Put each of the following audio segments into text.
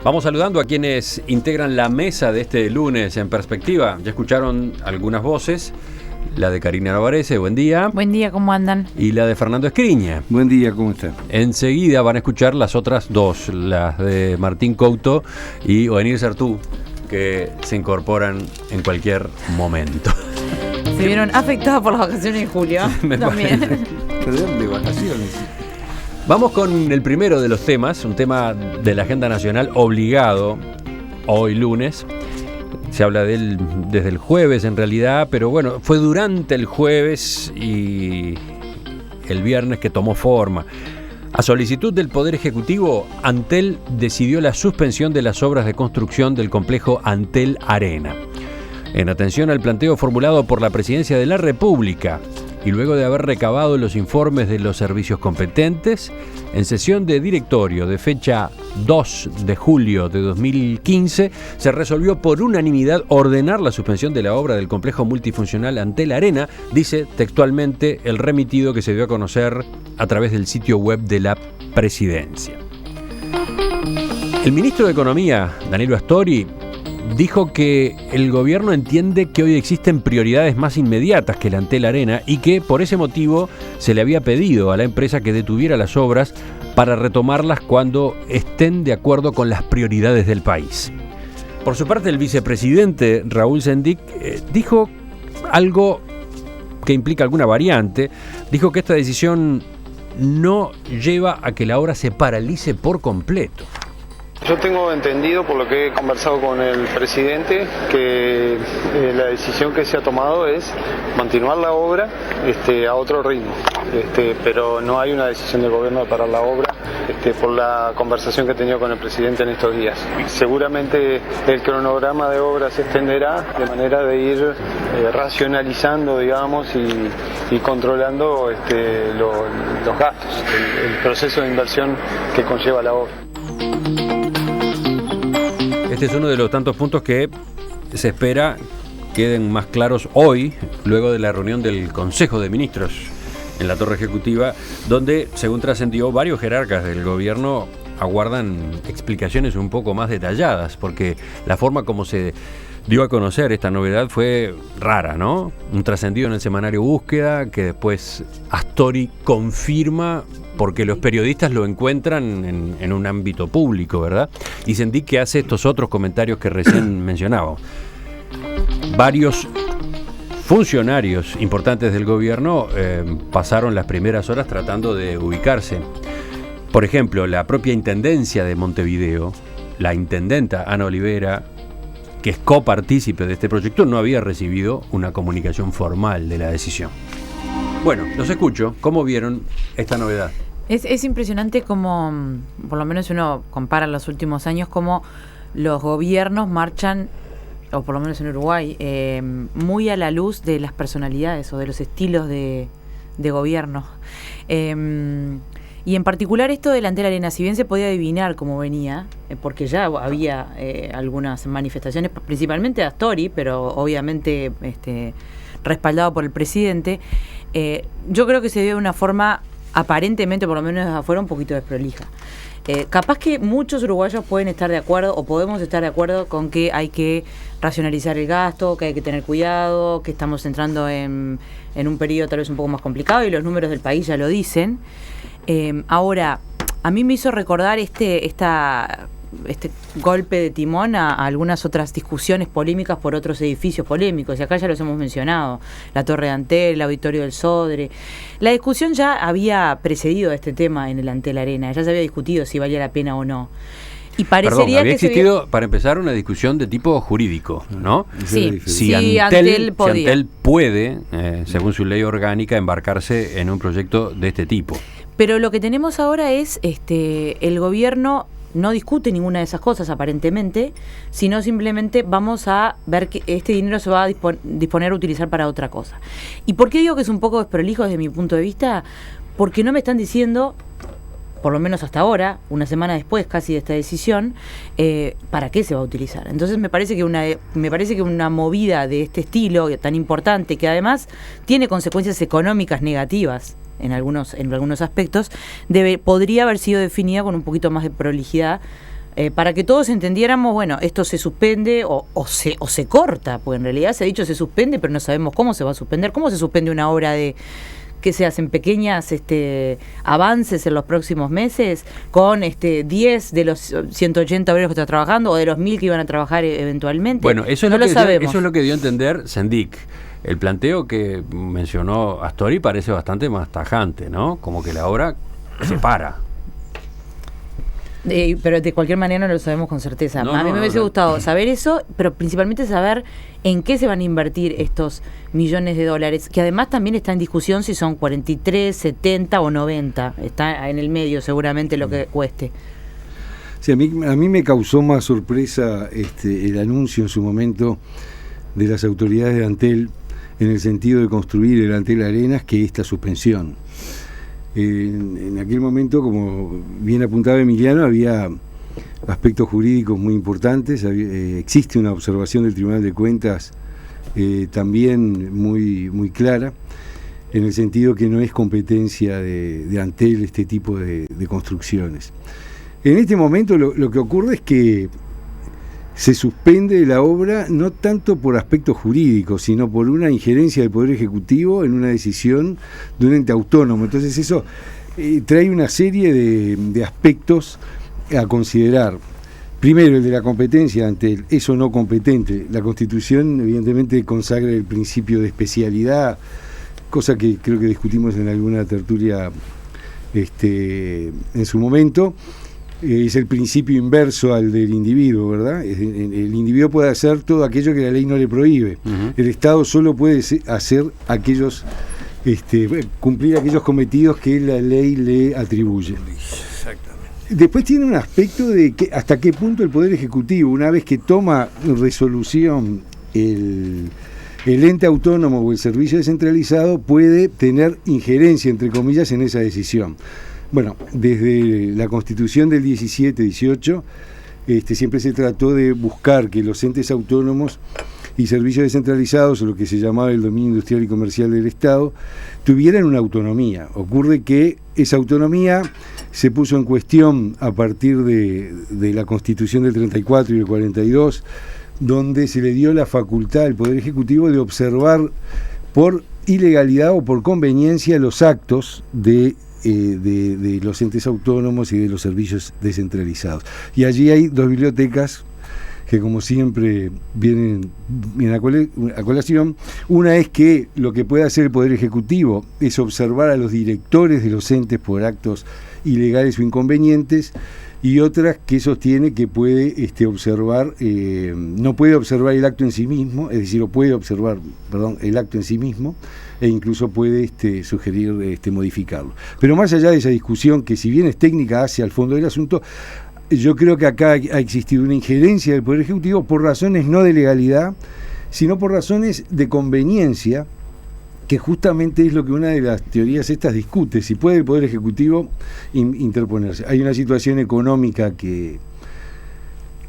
Vamos saludando a quienes integran la mesa de este lunes en Perspectiva. Ya escucharon algunas voces. La de Karina Novarese, buen día. Buen día, ¿cómo andan? Y la de Fernando Escriña. Buen día, ¿cómo están? Enseguida van a escuchar las otras dos, las de Martín Couto y Oenir Sartú, que se incorporan en cualquier momento. Se vieron afectados por las vacaciones de julio. Me también. Perdón, de vacaciones. Vamos con el primero de los temas, un tema de la agenda nacional obligado hoy lunes. Se habla de él desde el jueves en realidad, pero bueno, fue durante el jueves y el viernes que tomó forma. A solicitud del Poder Ejecutivo, Antel decidió la suspensión de las obras de construcción del complejo Antel Arena. En atención al planteo formulado por la Presidencia de la República y luego de haber recabado los informes de los servicios competentes, en sesión de directorio de fecha 2 de julio de 2015, se resolvió por unanimidad ordenar la suspensión de la obra del complejo multifuncional Antel Arena, dice textualmente el remitido que se dio a conocer a través del sitio web de la Presidencia. El ministro de Economía, Danilo Astori, dijo que el gobierno entiende que hoy existen prioridades más inmediatas que el Antel Arena y que por ese motivo se le había pedido a la empresa que detuviera las obras para retomarlas cuando estén de acuerdo con las prioridades del país. Por su parte, el vicepresidente Raúl Sendic dijo algo que implica alguna variante. Dijo que esta decisión no lleva a que la obra se paralice por completo. Yo tengo entendido, por lo que he conversado con el presidente, que la decisión que se ha tomado es continuar la obra a otro ritmo, pero no hay una decisión del gobierno de parar la obra, por la conversación que he tenido con el presidente en estos días. Seguramente el cronograma de obra se extenderá de manera de ir racionalizando, digamos, y controlando los gastos, el proceso de inversión que conlleva la obra. Este es uno de los tantos puntos que se espera queden más claros hoy, luego de la reunión del Consejo de Ministros en la Torre Ejecutiva, donde, según trascendió, varios jerarcas del gobierno aguardan explicaciones un poco más detalladas, porque la forma como se dio a conocer esta novedad fue rara, ¿no? Un trascendido en el semanario Búsqueda, que después Astori confirma porque los periodistas lo encuentran en un ámbito público, ¿verdad? Y Sendic que hace estos otros comentarios que recién mencionaba. Varios funcionarios importantes del gobierno pasaron las primeras horas tratando de ubicarse. Por ejemplo, la propia Intendencia de Montevideo, la intendenta Ana Olivera, que es copartícipe de este proyecto, no había recibido una comunicación formal de la decisión. Bueno, los escucho. ¿Cómo vieron esta novedad? Es impresionante cómo, por lo menos uno compara los últimos años, cómo los gobiernos marchan, o por lo menos en Uruguay, muy a la luz de las personalidades o de los estilos de gobierno. Y en particular esto del Antel Arena, si bien se podía adivinar cómo venía, porque ya había algunas manifestaciones, principalmente de Astori, pero obviamente respaldado por el presidente, yo creo que se dio de una forma aparentemente, por lo menos desde afuera, un poquito desprolija. Capaz que muchos uruguayos pueden estar de acuerdo, o podemos estar de acuerdo con que hay que racionalizar el gasto, que hay que tener cuidado, que estamos entrando en un periodo tal vez un poco más complicado, y los números del país ya lo dicen. Ahora, a mí me hizo recordar este golpe de timón a algunas otras discusiones polémicas por otros edificios polémicos, y acá ya los hemos mencionado, la Torre de Antel, el Auditorio del Sodre. La discusión ya había precedido a este tema en el Antel Arena, ya se había discutido si valía la pena o no. Y parecería había que existido, para empezar, una discusión de tipo jurídico, ¿no? Sí, si Antel puede, según su ley orgánica, embarcarse en un proyecto de este tipo. Pero lo que tenemos ahora es el gobierno no discute ninguna de esas cosas aparentemente, sino simplemente vamos a ver que este dinero se va a disponer a utilizar para otra cosa. ¿Y por qué digo que es un poco desprolijo desde mi punto de vista? Porque no me están diciendo, por lo menos hasta ahora, una semana después casi de esta decisión, para qué se va a utilizar. Entonces me parece que una movida de este estilo tan importante, que además tiene consecuencias económicas negativas en algunos aspectos, podría haber sido definida con un poquito más de prolijidad, para que todos entendiéramos, bueno, esto se suspende o se corta, porque en realidad se ha dicho se suspende, pero no sabemos cómo se va a suspender. ¿Cómo se suspende una obra que se hacen pequeñas avances en los próximos meses con 10 de los 180 obreros que están trabajando o de los 1000 que iban a trabajar eventualmente? Bueno, eso es, no lo sabemos. Eso es lo que dio a entender Sendik. El planteo que mencionó Astori parece bastante más tajante, ¿no? Como que la obra se para. Pero de cualquier manera no lo sabemos con certeza. A mí me hubiese gustado saber eso, pero principalmente saber en qué se van a invertir estos millones de dólares, que además también está en discusión si son 43, 70 o 90. Está en el medio seguramente lo que cueste. Sí, a mí me causó más sorpresa el anuncio en su momento de las autoridades de Antel en el sentido de construir el Antel Arenas que esta suspensión. En aquel momento, como bien apuntaba Emiliano, había aspectos jurídicos muy importantes, existe una observación del Tribunal de Cuentas también muy clara, en el sentido que no es competencia de Antel este tipo de construcciones. En este momento lo que ocurre es que se suspende la obra no tanto por aspectos jurídicos, sino por una injerencia del Poder Ejecutivo en una decisión de un ente autónomo. Entonces eso trae una serie de aspectos a considerar. Primero, el de la competencia ante el eso no competente. La Constitución evidentemente consagra el principio de especialidad, cosa que creo que discutimos en alguna tertulia en su momento. Es el principio inverso al del individuo, ¿verdad? El individuo puede hacer todo aquello que la ley no le prohíbe. Uh-huh. El Estado solo puede hacer aquellos, cumplir aquellos cometidos que la ley le atribuye. Exactamente. Después tiene un aspecto de que hasta qué punto el Poder Ejecutivo, una vez que toma resolución el ente autónomo o el servicio descentralizado, puede tener injerencia, entre comillas, en esa decisión. Bueno, desde la Constitución del 17-18 siempre se trató de buscar que los entes autónomos y servicios descentralizados, o lo que se llamaba el dominio industrial y comercial del Estado, tuvieran una autonomía. Ocurre que esa autonomía se puso en cuestión a partir de la Constitución del 34 y el 42, donde se le dio la facultad al Poder Ejecutivo de observar por ilegalidad o por conveniencia los actos de los entes autónomos y de los servicios descentralizados. Y allí hay dos bibliotecas que, como siempre, vienen a colación. Una es que lo que puede hacer el Poder Ejecutivo es observar a los directores de los entes por actos ilegales o inconvenientes, y otra que sostiene que puede observar, no puede observar el acto en sí mismo, es decir, puede observar, el acto en sí mismo, e incluso puede sugerir modificarlo. Pero más allá de esa discusión, que si bien es técnica, hace al fondo del asunto, yo creo que acá ha existido una injerencia del Poder Ejecutivo por razones no de legalidad, sino por razones de conveniencia, que justamente es lo que una de las teorías estas discute, si puede el Poder Ejecutivo interponerse. Hay una situación económica que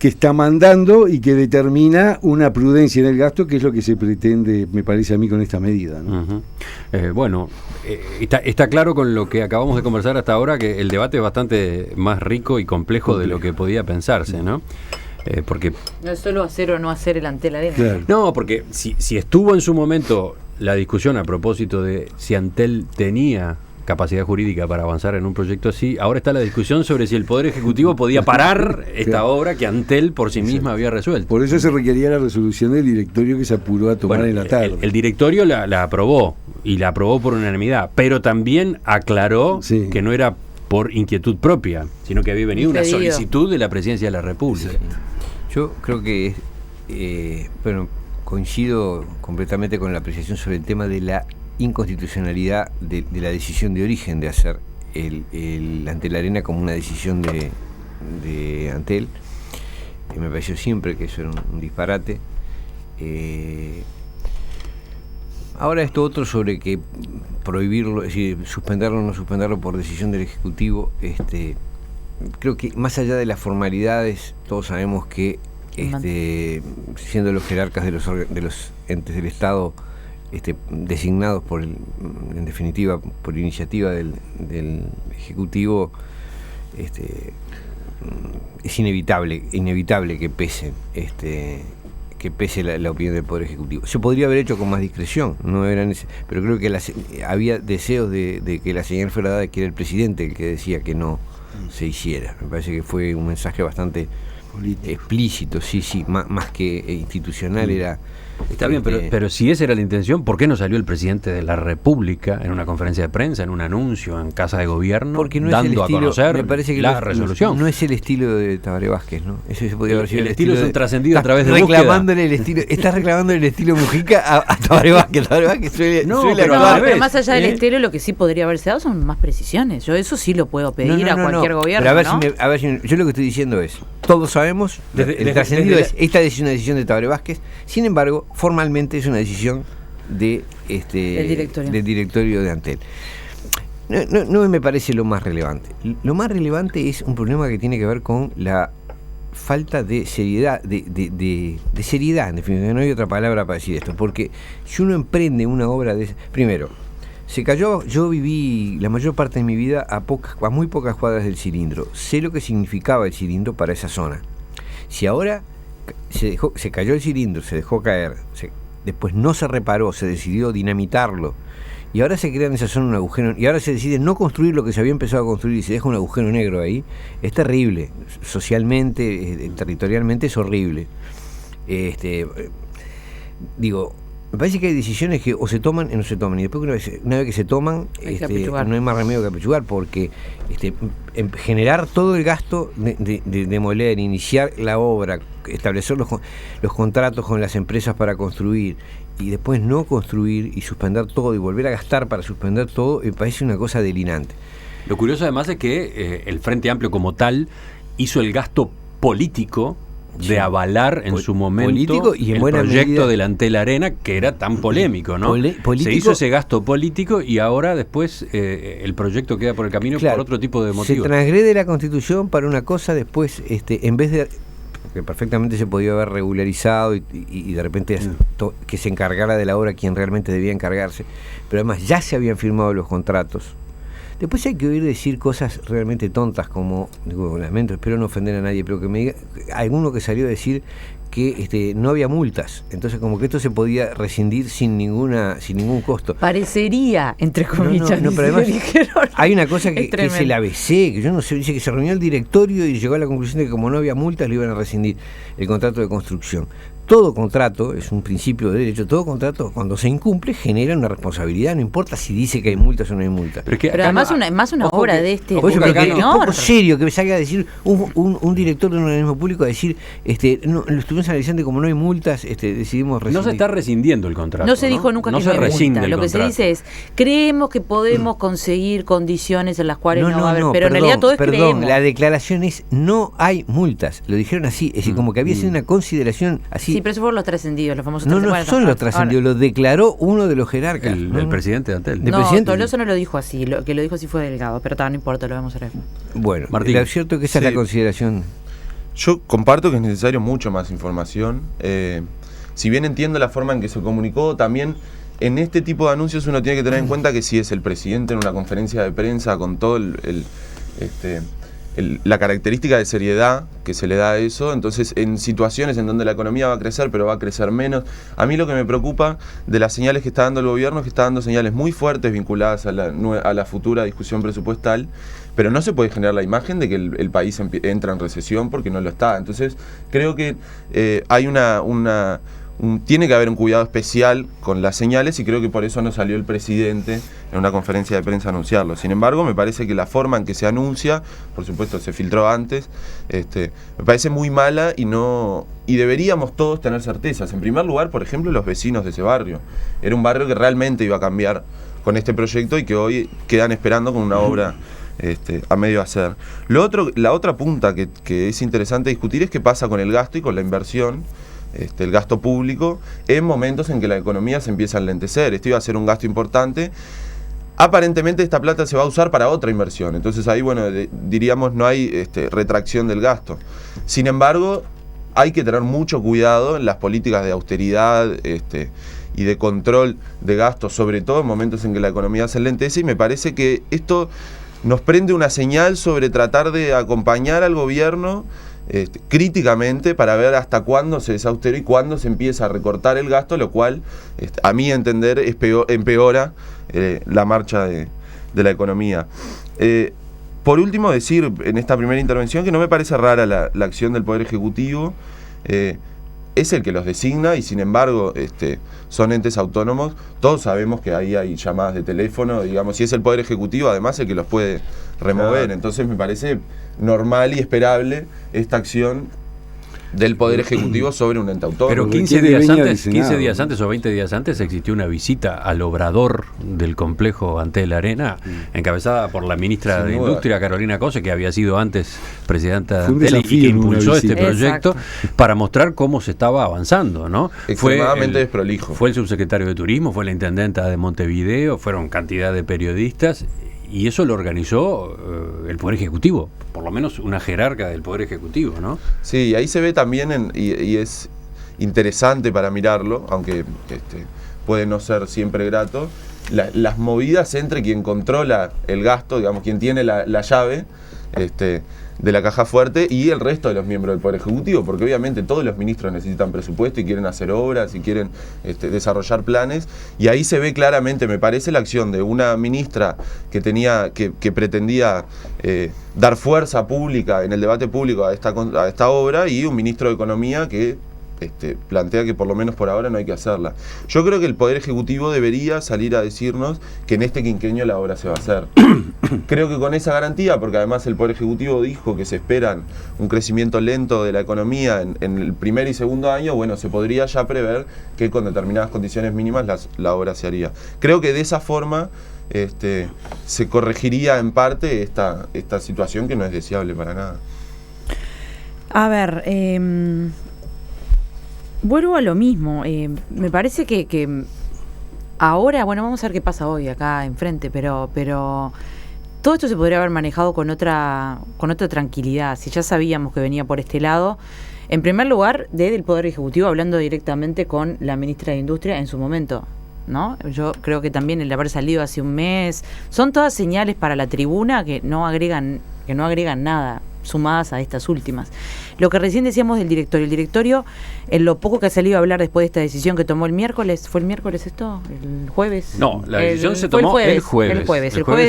está mandando y que determina una prudencia en el gasto, que es lo que se pretende, me parece a mí, con esta medida, ¿no? Uh-huh. Está claro con lo que acabamos de conversar hasta ahora que el debate es bastante más rico y complejo de lo que podía pensarse, ¿no? Porque no es solo hacer o no hacer el Antel Arena. Claro. No, porque si estuvo en su momento la discusión a propósito de si Antel tenía capacidad jurídica para avanzar en un proyecto así, ahora está la discusión sobre si el Poder Ejecutivo podía parar esta obra que Antel por sí misma había resuelto. Por eso se requería la resolución del directorio, que se apuró a tomar en la tarde. El directorio la aprobó, y la aprobó por unanimidad, pero también aclaró que no era por inquietud propia, sino que había venido una solicitud de la Presidencia de la República. Yo creo que coincido completamente con la apreciación sobre el tema de la inconstitucionalidad de la decisión de origen de hacer el Antel Arena como una decisión de Antel. Me pareció siempre que eso era un disparate. Ahora esto otro sobre que prohibirlo, es decir, suspenderlo o no suspenderlo por decisión del Ejecutivo, creo que más allá de las formalidades, todos sabemos que siendo los jerarcas de los entes del Estado designados en definitiva por iniciativa del Ejecutivo, es inevitable que pese la opinión del Poder Ejecutivo. Se podría haber hecho con más discreción, pero creo que había deseos de que la señal fuera dada, que era el presidente el que decía que no se hiciera. Me parece que fue un mensaje bastante explícito, sí, más que institucional era... Está bien, pero si esa era la intención, ¿por qué no salió el presidente de la República en una conferencia de prensa, en un anuncio en Casa de Gobierno, porque no dando es el estilo, a conocer me parece que la resolución? No es el estilo de Tabaré Vázquez, ¿no? Eso se podría haber sido el estilo es un trascendido a través de reclamándole el estilo. Estás reclamándole el estilo Mujica a Tabaré Vázquez. Tabaré Vázquez suele actuar. Pero más allá del estilo, lo que sí podría haberse dado son más precisiones. Yo eso sí lo puedo pedir a cualquier gobierno. Pero a ver si yo lo que estoy diciendo es, todos sabemos, el trascendido es, esta es una decisión de Tabaré Vázquez, sin embargo, formalmente es una decisión del directorio de Antel. No me parece lo más relevante. Lo más relevante es un problema que tiene que ver con la falta de seriedad, de seriedad, en definitiva, no hay otra palabra para decir esto, porque si uno emprende una obra de... Primero, yo viví la mayor parte de mi vida a muy pocas cuadras del cilindro. Sé lo que significaba el cilindro para esa zona. Si ahora se cayó el cilindro, se dejó caer, después no se reparó, se decidió dinamitarlo, y ahora se crea en esa zona un agujero, y ahora se decide no construir lo que se había empezado a construir y se deja un agujero negro ahí, es terrible. Socialmente, territorialmente es horrible. Me parece que hay decisiones que o se toman o no se toman, y después una vez que se toman, no hay más remedio que apechugar, porque generar todo el gasto de demoler, iniciar la obra, establecer los contratos con las empresas para construir, y después no construir y suspender todo y volver a gastar para suspender todo, me parece una cosa delirante. Lo curioso además es que el Frente Amplio como tal hizo el gasto político de avalar en su momento y en el proyecto del Antel Arena, que era tan polémico, ¿no? Se hizo ese gasto político y ahora después el proyecto queda por el camino, claro, por otro tipo de motivos. Se transgrede la Constitución para una cosa, después en vez de... que perfectamente se podía haber regularizado y de repente que se encargara de la obra quien realmente debía encargarse, pero además ya se habían firmado los contratos. Después hay que oír decir cosas realmente tontas como, lamento, espero no ofender a nadie, pero que me diga alguno que salió a decir que no había multas, entonces como que esto se podía rescindir sin ningún costo. Parecería, entre comillas. No, pero además hay una cosa que es el ABC, que yo no sé, dice que se reunió el directorio y llegó a la conclusión de que como no había multas le iban a rescindir el contrato de construcción. Todo contrato, es un principio de derecho, todo contrato cuando se incumple genera una responsabilidad, no importa si dice que hay multas o no hay multas. Pero además más una obra de este... Es poco serio que me salga a decir un director de un organismo público a decir, lo estuvimos analizando y como no hay multas, decidimos rescindir. No se está rescindiendo el contrato. No se dijo nunca que no hay multa. Lo que se dice es, creemos que podemos conseguir condiciones en las cuales no va a haber, pero en realidad todo es creemos. La declaración es, no hay multas, lo dijeron así, es decir, como que había sido una consideración así. Sí, pero eso fueron los trascendidos, los famosos No son los trascendidos, lo declaró uno de los jerarcas. El presidente de Antel. Tolosa no lo dijo así, lo que lo dicho así fue Delgado, pero no importa, lo vamos a ver. Bueno, Martín, lo cierto es que esa es la consideración. Yo comparto que es necesario mucho más información. Si bien entiendo la forma en que se comunicó, también en este tipo de anuncios uno tiene que tener en cuenta que si es el presidente en una conferencia de prensa con todo la característica de seriedad que se le da a eso, entonces en situaciones en donde la economía va a crecer pero va a crecer menos, a mí lo que me preocupa de las señales que está dando el gobierno es que está dando señales muy fuertes vinculadas a la futura discusión presupuestal, pero no se puede generar la imagen de que el país entra en recesión porque no lo está. Entonces creo que hay tiene que haber un cuidado especial con las señales y creo que por eso no salió el presidente en una conferencia de prensa a anunciarlo. Sin embargo, me parece que la forma en que se anuncia, por supuesto se filtró antes, me parece muy mala y deberíamos todos tener certezas. En primer lugar, por ejemplo, los vecinos de ese barrio. Era un barrio que realmente iba a cambiar con este proyecto y que hoy quedan esperando con una obra a medio hacer. La otra punta que es interesante discutir es qué pasa con el gasto y con la inversión, el gasto público, en momentos en que la economía se empieza a enlentecer. Esto iba a ser un gasto importante. Aparentemente esta plata se va a usar para otra inversión. Entonces ahí, diríamos, no hay retracción del gasto. Sin embargo, hay que tener mucho cuidado en las políticas de austeridad y de control de gastos, sobre todo en momentos en que la economía se enlentece, y me parece que esto nos prende una señal sobre tratar de acompañar al gobierno críticamente para ver hasta cuándo se desaustera y cuándo se empieza a recortar el gasto, lo cual, a mi entender, empeora la marcha de la economía. Por último, decir en esta primera intervención que no me parece rara la acción del Poder Ejecutivo. Es el que los designa y sin embargo son entes autónomos. Todos sabemos que ahí hay llamadas de teléfono, digamos, si es el Poder Ejecutivo, además el que los puede remover. Claro. Entonces me parece normal y esperable esta acción del Poder Ejecutivo sobre un ente autónomo. Pero 15 días antes o 20 días antes existió una visita al obrador del complejo Antel Arena, encabezada por la ministra de Industria, Carolina Cose, que había sido antes presidenta de Antel y que impulsó este proyecto. Exacto. Para mostrar cómo se estaba avanzando, ¿no? Extremadamente desprolijo. Fue el subsecretario de Turismo, fue la intendenta de Montevideo, fueron cantidad de periodistas. Y eso lo organizó el Poder Ejecutivo, por lo menos una jerarca del Poder Ejecutivo, ¿no? Sí, ahí se ve también, y es interesante para mirarlo, aunque puede no ser siempre grato, las movidas entre quien controla el gasto, digamos, quien tiene la llave de la caja fuerte y el resto de los miembros del Poder Ejecutivo, porque obviamente todos los ministros necesitan presupuesto y quieren hacer obras y quieren desarrollar planes, y ahí se ve claramente, me parece, la acción de una ministra que pretendía dar fuerza pública en el debate público a esta obra, y un ministro de Economía que plantea que por lo menos por ahora no hay que hacerla. Yo creo que el Poder Ejecutivo debería salir a decirnos que en este quinquenio la obra se va a hacer. Creo que con esa garantía, porque además el Poder Ejecutivo dijo que se esperan un crecimiento lento de la economía en el primer y segundo año, bueno, se podría ya prever que con determinadas condiciones mínimas la obra se haría. Creo que de esa forma se corregiría en parte esta situación que no es deseable para nada. A ver, vuelvo a lo mismo. Me parece que ahora, bueno, vamos a ver qué pasa hoy acá enfrente, pero todo esto se podría haber manejado con otra tranquilidad, si ya sabíamos que venía por este lado. En primer lugar, desde el Poder Ejecutivo, hablando directamente con la ministra de Industria en su momento, ¿no? Yo creo que también el haber salido hace un mes, son todas señales para la tribuna que no agregan nada, sumadas a estas últimas. Lo que recién decíamos del directorio, el directorio, en lo poco que ha salido a hablar después de esta decisión que tomó el miércoles, ¿fue el miércoles esto? ¿El jueves? No, la decisión se tomó el jueves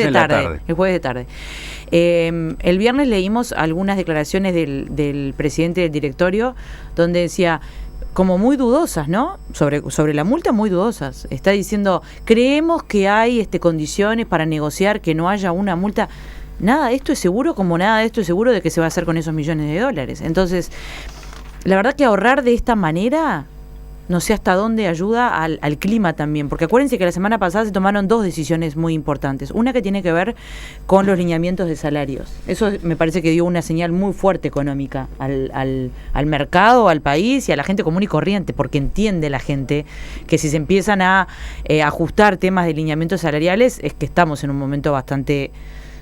de tarde. El viernes leímos algunas declaraciones del presidente del directorio donde decía, como muy dudosas, ¿no? Sobre la multa, muy dudosas. Está diciendo, creemos que hay condiciones para negociar que no haya una multa. Nada de esto es seguro, como nada de esto es seguro de que se va a hacer con esos millones de dólares. Entonces, la verdad que ahorrar de esta manera, no sé hasta dónde ayuda al clima también. Porque acuérdense que la semana pasada se tomaron dos decisiones muy importantes. Una que tiene que ver con los lineamientos de salarios. Eso me parece que dio una señal muy fuerte económica al mercado, al país y a la gente común y corriente. Porque entiende la gente que si se empiezan a ajustar temas de lineamientos salariales, es que estamos en un momento bastante...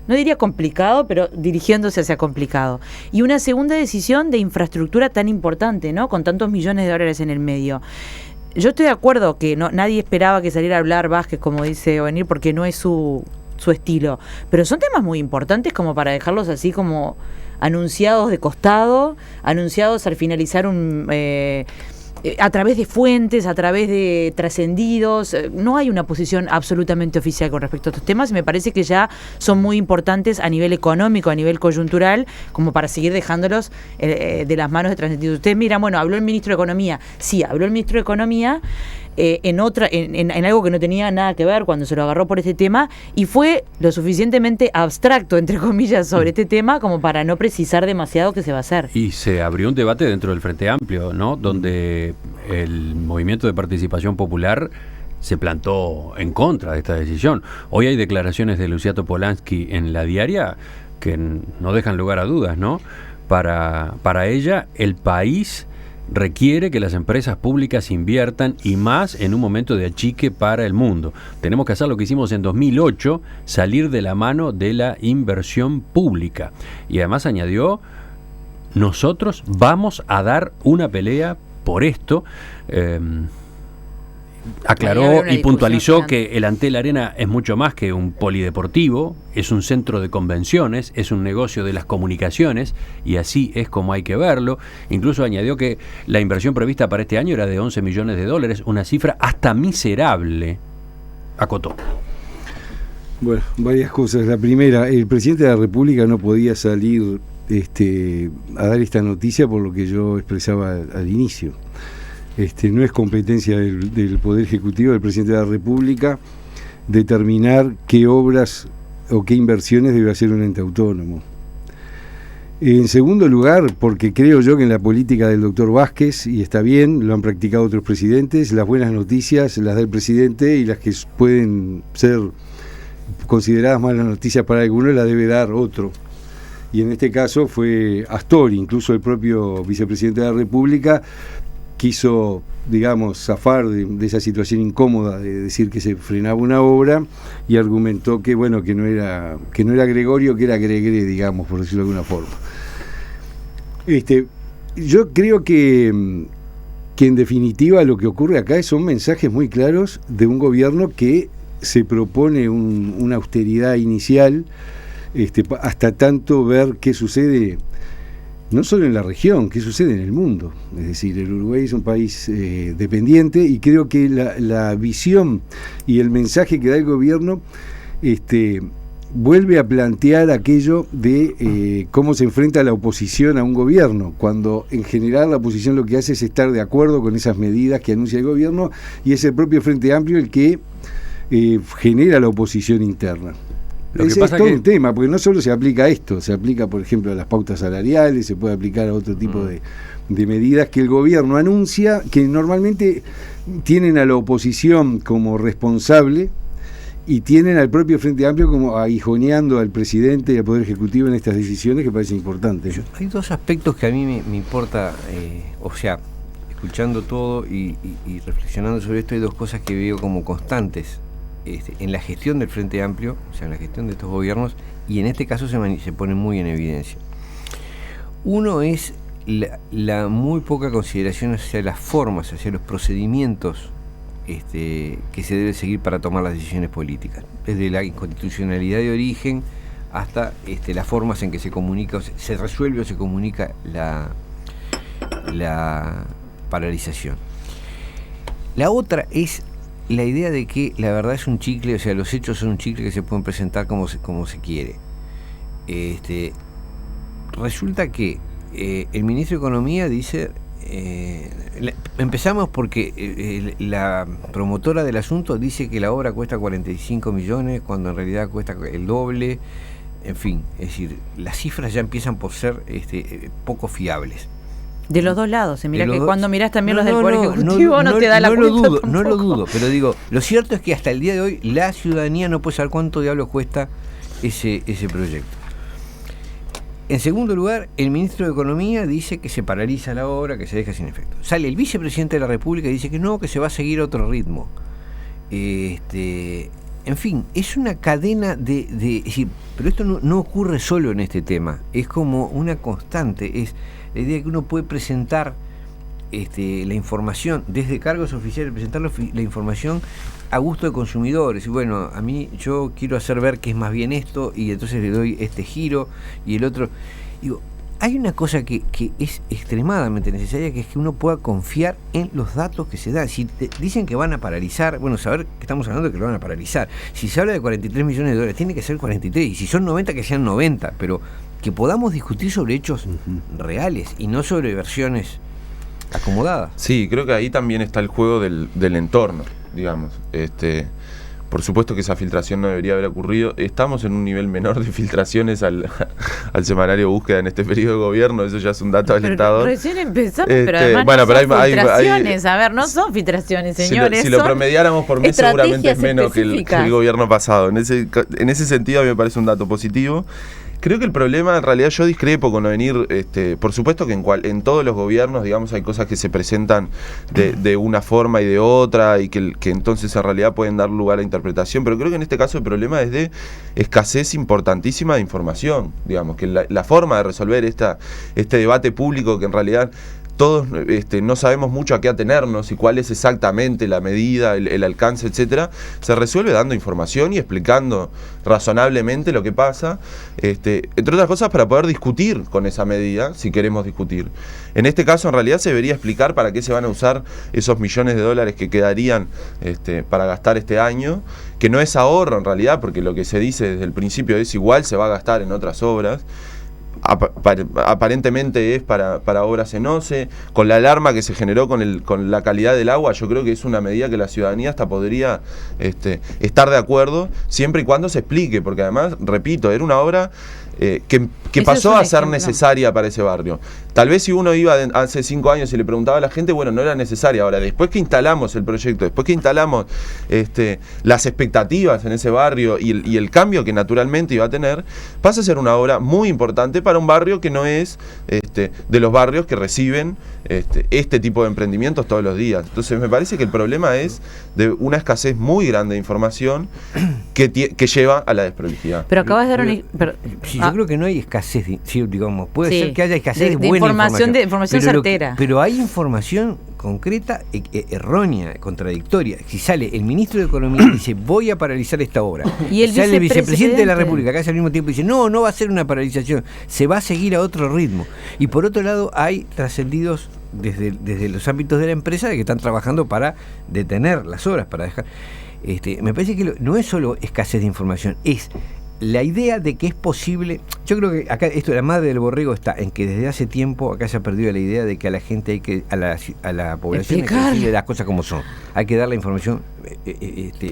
no diría complicado, pero dirigiéndose hacia complicado. Y una segunda decisión de infraestructura tan importante, ¿no? Con tantos millones de dólares en el medio. Yo estoy de acuerdo que nadie esperaba que saliera a hablar Vázquez, como dice Ovenir, porque no es su estilo. Pero son temas muy importantes como para dejarlos así como anunciados de costado, anunciados al finalizar a través de fuentes, a través de trascendidos. No hay una posición absolutamente oficial con respecto a estos temas y me parece que ya son muy importantes a nivel económico, a nivel coyuntural, como para seguir dejándolos de las manos de trascendidos. Ustedes miran, bueno, habló el ministro de Economía. Sí, habló el ministro de Economía en algo que no tenía nada que ver cuando se lo agarró por este tema y fue lo suficientemente abstracto, entre comillas, sobre este tema como para no precisar demasiado qué se va a hacer. Y se abrió un debate dentro del Frente Amplio, ¿no? Donde el Movimiento de Participación Popular se plantó en contra de esta decisión. Hoy hay declaraciones de Luciano Polansky en La Diaria que no dejan lugar a dudas, ¿no? Para ella, el país requiere que las empresas públicas inviertan y más en un momento de achique para el mundo. Tenemos que hacer lo que hicimos en 2008, salir de la mano de la inversión pública. Y además añadió, nosotros vamos a dar una pelea por esto. aclaró y puntualizó que el Antel Arena es mucho más que un polideportivo, es un centro de convenciones, es un negocio de las comunicaciones, y así es como hay que verlo. Incluso añadió que la inversión prevista para este año era de $11 millones, una cifra hasta miserable, acotó. Bueno, varias cosas. La primera, el presidente de la República no podía salir a dar esta noticia por lo que yo expresaba al inicio. No es competencia del Poder Ejecutivo, del presidente de la República, determinar qué obras o qué inversiones debe hacer un ente autónomo. En segundo lugar, porque creo yo que en la política del doctor Vázquez, y está bien, lo han practicado otros presidentes, las buenas noticias las da el presidente y las que pueden ser consideradas malas noticias para algunos las debe dar otro. Y en este caso fue Astori, incluso el propio vicepresidente de la República quiso, digamos, zafar de esa situación incómoda de decir que se frenaba una obra y argumentó que bueno, que no era Gregorio, que era Gregre, digamos, por decirlo de alguna forma. Yo creo que en definitiva lo que ocurre acá son mensajes muy claros de un gobierno que se propone una austeridad inicial, hasta tanto ver qué sucede no solo en la región, qué sucede en el mundo. Es decir, el Uruguay es un país dependiente, y creo que la visión y el mensaje que da el gobierno vuelve a plantear aquello de cómo se enfrenta la oposición a un gobierno, cuando en general la oposición lo que hace es estar de acuerdo con esas medidas que anuncia el gobierno, y es el propio Frente Amplio el que genera la oposición interna. Ese es todo un tema, porque no solo se aplica a esto, se aplica, por ejemplo, a las pautas salariales, se puede aplicar a otro tipo de medidas que el gobierno anuncia, que normalmente tienen a la oposición como responsable y tienen al propio Frente Amplio como aguijoneando al presidente y al Poder Ejecutivo en estas decisiones que parecen importantes. Hay dos aspectos que a mí me importa, escuchando todo y reflexionando sobre esto, hay dos cosas que veo como constantes en la gestión del Frente Amplio, o sea, en la gestión de estos gobiernos, y en este caso se pone muy en evidencia. Uno es la muy poca consideración hacia las formas, hacia los procedimientos que se debe seguir para tomar las decisiones políticas, desde la inconstitucionalidad de origen hasta las formas en que se comunica, se resuelve o se comunica la paralización. La otra es la idea de que la verdad es un chicle, o sea, los hechos son un chicle que se pueden presentar como se quiere. Resulta que el ministro de Economía dice, empezamos porque la promotora del asunto dice que la obra cuesta 45 millones, cuando en realidad cuesta el doble. En fin, es decir, las cifras ya empiezan por ser poco fiables. De los dos lados, mira que cuando mirás también los del Poder Ejecutivo no te da la cuenta tampoco. No lo dudo, pero digo, lo cierto es que hasta el día de hoy la ciudadanía no puede saber cuánto diablos cuesta ese proyecto. En segundo lugar, el ministro de Economía dice que se paraliza la obra, que se deja sin efecto. Sale el vicepresidente de la República y dice que no, que se va a seguir otro ritmo. En fin, es una cadena de decir, pero esto no ocurre solo en este tema, es como una constante, es la idea de que uno puede presentar la información desde cargos oficiales, presentar la información a gusto de consumidores. Y bueno, a mí yo quiero hacer ver que es más bien esto, y entonces le doy este giro y el otro. Digo, hay una cosa que es extremadamente necesaria, que es que uno pueda confiar en los datos que se dan. Si dicen que van a paralizar, bueno, saber que estamos hablando de que lo van a paralizar. Si se habla de 43 millones de dólares, tiene que ser 43, y si son 90, que sean 90, pero que podamos discutir sobre hechos reales y no sobre versiones acomodadas. Sí, creo que ahí también está el juego del entorno, digamos. Por supuesto que esa filtración no debería haber ocurrido. Estamos en un nivel menor de filtraciones al semanario Búsqueda en este periodo de gobierno, eso ya es un dato alentador. Recién empezamos, pero además no son filtraciones. A ver, no son filtraciones, señores. Si lo promediáramos por mes, seguramente es menos que el gobierno pasado. En ese sentido, a mí me parece un dato positivo. Creo que el problema, en realidad, yo discrepo con lo venir, por supuesto que en todos los gobiernos, digamos, hay cosas que se presentan de una forma y de otra, y que entonces en realidad pueden dar lugar a interpretación, pero creo que en este caso el problema es de escasez importantísima de información, digamos, que la forma de resolver este debate público, que en realidad todos no sabemos mucho a qué atenernos y cuál es exactamente la medida, el alcance, etcétera, se resuelve dando información y explicando razonablemente lo que pasa, entre otras cosas para poder discutir con esa medida, si queremos discutir. En este caso, en realidad, se debería explicar para qué se van a usar esos millones de dólares que quedarían para gastar este año, que no es ahorro en realidad, porque lo que se dice desde el principio es igual se va a gastar en otras obras. Aparentemente es para obras en OCE, con la alarma que se generó con la calidad del agua. Yo creo que es una medida que la ciudadanía hasta podría estar de acuerdo, siempre y cuando se explique, porque además, repito, era una obra que pasó a ser necesaria para ese barrio. Tal vez si uno iba hace 5 años y le preguntaba a la gente, bueno, no era necesaria. Ahora, después que instalamos el proyecto, después que instalamos las expectativas en ese barrio y el cambio que naturalmente iba a tener, pasa a ser una obra muy importante para un barrio que no es de los barrios que reciben este tipo de emprendimientos todos los días. Entonces me parece que el problema es de una escasez muy grande de información que lleva a la desprolijidad. Pero acabas de dar yo creo que no hay escasez, digamos, puede ser que haya escasez de buena información certera. Pero hay información concreta, errónea, contradictoria. Si sale el ministro de Economía y dice voy a paralizar esta obra, y sale el vicepresidente de la República, que hace al mismo tiempo dice no va a ser una paralización, se va a seguir a otro ritmo. Y por otro lado hay trascendidos desde los ámbitos de la empresa de que están trabajando para detener las obras, para dejar. Me parece que no es solo escasez de información, es la idea de que es posible. Yo creo que acá la madre del borrego está en que desde hace tiempo acá se ha perdido la idea de que a la gente a la población hay que decirle las cosas como son, hay que dar la información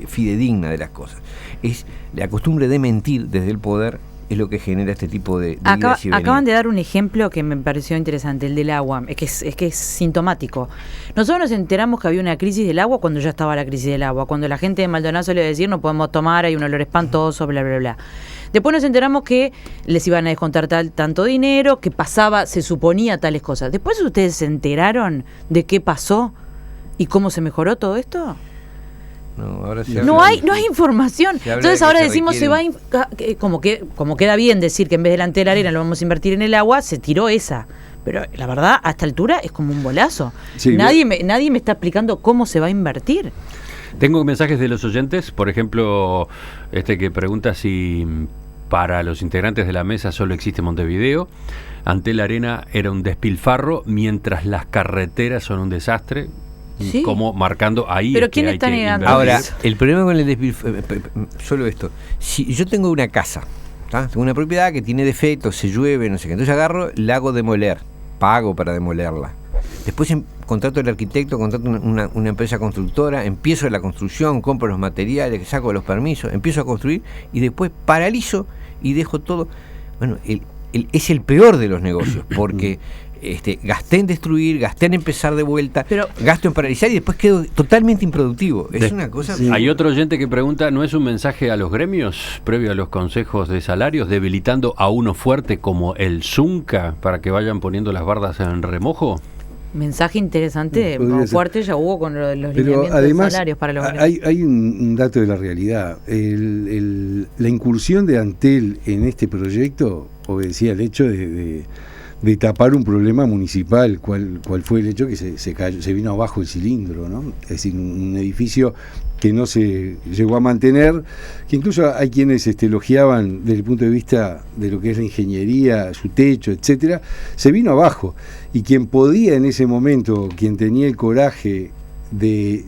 fidedigna de las cosas. Es la costumbre de mentir desde el poder, es lo que genera este tipo de acaban de dar un ejemplo que me pareció interesante, el del agua, es que es sintomático. Nosotros nos enteramos que había una crisis del agua cuando ya estaba la crisis del agua, cuando la gente de Maldonado solía decir no podemos tomar, hay un olor espantoso, bla, bla, bla. Después nos enteramos que les iban a descontar tanto dinero, que pasaba, se suponía tales cosas. Después ustedes se enteraron de qué pasó y cómo se mejoró todo esto. No hay información. Entonces ahora decimos como queda bien decir que en vez delante de la arena lo vamos a invertir en el agua, se tiró esa. Pero la verdad, a esta altura es como un bolazo. Sí, nadie me está explicando cómo se va a invertir. Tengo mensajes de los oyentes, por ejemplo, que pregunta si para los integrantes de la mesa solo existe Montevideo. Antel Arena era un despilfarro, mientras las carreteras son un desastre. ¿Sí? Como marcando ahí. Pero ¿quién está negando? Ahora, el problema con el despilfarro, solo esto, si yo tengo una casa, tengo una propiedad que tiene defectos, se llueve, no sé qué, entonces agarro, la hago demoler, pago para demolerla. Después contrato al arquitecto, contrato una empresa constructora, empiezo la construcción, compro los materiales, saco los permisos, empiezo a construir y después paralizo y dejo todo. Bueno, es el peor de los negocios, porque gasté en destruir, gasté en empezar de vuelta, gasto en paralizar y después quedo totalmente improductivo. Es una cosa. Sí. Hay otro oyente que pregunta, ¿no es un mensaje a los gremios previo a los consejos de salarios, debilitando a uno fuerte como el Zunca para que vayan poniendo las bardas en remojo? Mensaje interesante, fuerte ya hubo con los lineamientos además, de salarios para los gremios. Hay un dato de la realidad. La incursión de Antel en este proyecto obedecía al hecho de tapar un problema municipal, cual fue el hecho que se cayó, se vino abajo el cilindro, ¿no? Es decir, un edificio que no se llegó a mantener, que incluso hay quienes elogiaban desde el punto de vista de lo que es la ingeniería, su techo, etcétera, se vino abajo, y quien podía en ese momento, quien tenía el coraje de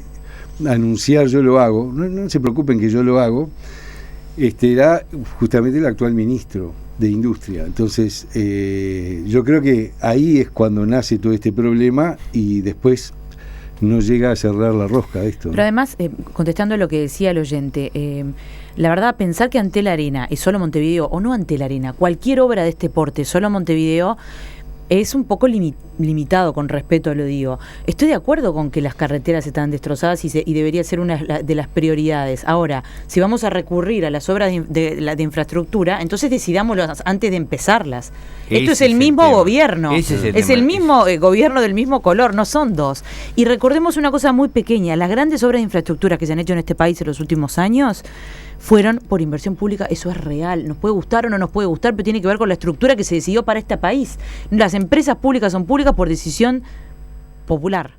anunciar yo lo hago, no se preocupen que yo lo hago, era justamente el actual ministro de Industria. Entonces yo creo que ahí es cuando nace todo este problema y después no llega a cerrar la rosca esto, ¿no? Pero además, contestando a lo que decía el oyente, la verdad, pensar que Antel Arena es solo Montevideo, o no Antel Arena, cualquier obra de este porte solo Montevideo, es un poco limitado, con respeto lo digo. Estoy de acuerdo con que las carreteras están destrozadas y debería ser una de las prioridades. Ahora, si vamos a recurrir a las obras de infraestructura, entonces decidámoslas antes de empezarlas. Esto es el mismo gobierno. Es el mismo gobierno del mismo color, no son dos. Y recordemos una cosa muy pequeña, las grandes obras de infraestructura que se han hecho en este país en los últimos años fueron por inversión pública, eso es real. Nos puede gustar o no nos puede gustar, pero tiene que ver con la estructura que se decidió para este país. Las empresas públicas son públicas por decisión popular.